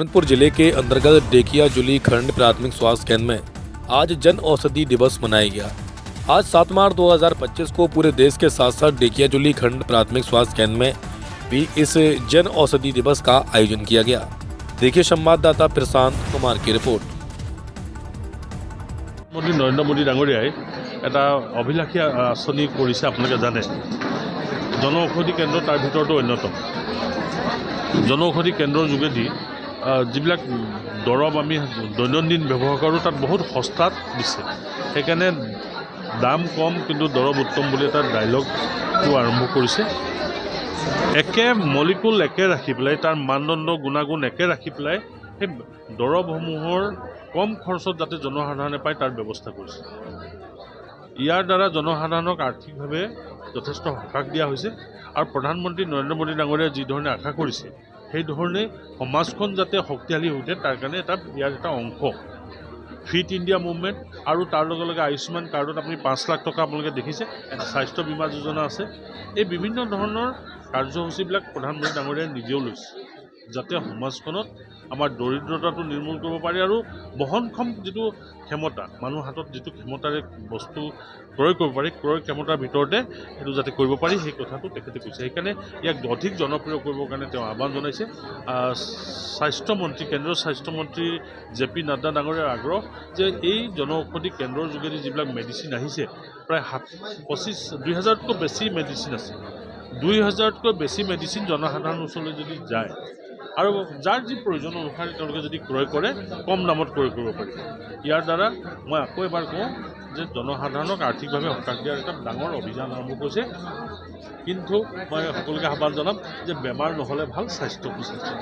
शोनितपुर जिले के अंतर्गत डेकिया जुली खंड प्राथमिक स्वास्थ्य केंद्र में आज जन औषधि दिवस मनाया गया। आज 7 मार्च 2025 को पूरे देश के साथ साथ डेकिया जुली खंड प्राथमिक स्वास्थ्य केंद्र में भी इस जन औषधि दिवस का आयोजन किया गया। देखिए संवाददाता प्रशांत कुमार की रिपोर्ट। प्रधानमंत्री नरेंद्र मोदी डांगरियाय এটা অভিলাষী আঁচনি কৰিছে আপোনালোকে জানে। জন ঔষধি কেন্দ্ৰ তাৰ ভিতৰতো অন্যতম। জন ঔষধি কেন্দ্ৰৰ যোগেদি যিবিলাক দৰৱ আমি দৈনন্দিন ব্যৱহাৰ কৰোঁ তাত বহুত সস্তাত দিছে। সেইকাৰণে দাম কম কিন্তু দৰৱ উত্তম বুলি এটা ডাইলগটো আৰম্ভ কৰিছে। একে মলিকুল একে ৰাখি পেলাই তাৰ মানদণ্ড গুণাগুণ একে ৰাখি পেলাই সেই দৰৱসমূহৰ কম খৰচত যাতে জনসাধাৰণে পায় তাৰ ব্যৱস্থা কৰিছে। ইয়াৰ দ্বাৰা জনসাধাৰণক আৰ্থিকভাৱে যথেষ্ট সকাহ দিয়া হৈছে আৰু প্ৰধানমন্ত্ৰী নৰেন্দ্ৰ মোদী ডাঙৰীয়াই যি ধৰণে আশা কৰিছে সেই ধৰণে সমাজখন যাতে শক্তিশালী হৈ উঠে তাৰ কাৰণে ইয়াৰ এটা অংশ ফিট ইণ্ডিয়া মুভমেণ্ট আৰু তাৰ লগে লগে আয়ুষ্মান কাৰ্ডত আপুনি 5 লাখ টকা আপোনালোকে দেখিছে, স্বাস্থ্য বীমা যোজনা আছে। এই বিভিন্ন ধৰণৰ কাৰ্যসূচীবিলাক প্ৰধানমন্ত্ৰী ডাঙৰীয়াই নিজেও লৈছে যাতে সমাজখনত আমাৰ দৰিদ্ৰতাটো নিৰ্মূল কৰিব পাৰি আৰু বহনক্ষম যিটো ক্ষমতা মানুহৰ হাতত যিটো ক্ষমতাৰে বস্তু ক্ৰয় কৰিব পাৰি ক্ৰয় ক্ষমতাৰ ভিতৰতে সেইটো যাতে কৰিব পাৰি সেই কথাটো তেখেতে কৈছে। সেইকাৰণে ইয়াক অধিক জনপ্ৰিয় কৰিবৰ কাৰণে তেওঁ আহ্বান জনাইছে। স্বাস্থ্যমন্ত্ৰী কেন্দ্ৰীয় স্বাস্থ্যমন্ত্ৰী জে.পি. নাড্ডা ডাঙৰীয়াৰ আগ্ৰহ যে এই জন ঔষধি কেন্দ্ৰৰ যোগেদি যিবিলাক মেডিচিন আহিছে প্ৰায় 20,000তকৈ বেছি মেডিচিন আছে। 2,000তকৈ বেছি মেডিচিন জনসাধাৰণৰ ওচৰলৈ যদি যায় আৰু যাৰ যি প্ৰয়োজন অনুসাৰে তেওঁলোকে যদি ক্ৰয় কৰে কম দামত ক্ৰয় কৰিব পাৰিব। ইয়াৰ দ্বাৰা মই আকৌ এবাৰ কওঁ যে জনসাধাৰণক আৰ্থিকভাৱে সকাহ দিয়াৰ এটা ডাঙৰ অভিযান আৰম্ভ কৰিছে। কিন্তু মই সকলোকে আহ্বান জনাম যে বেমাৰ নহ'লে ভাল, স্বাস্থ্যটো স্বাস্থ্য।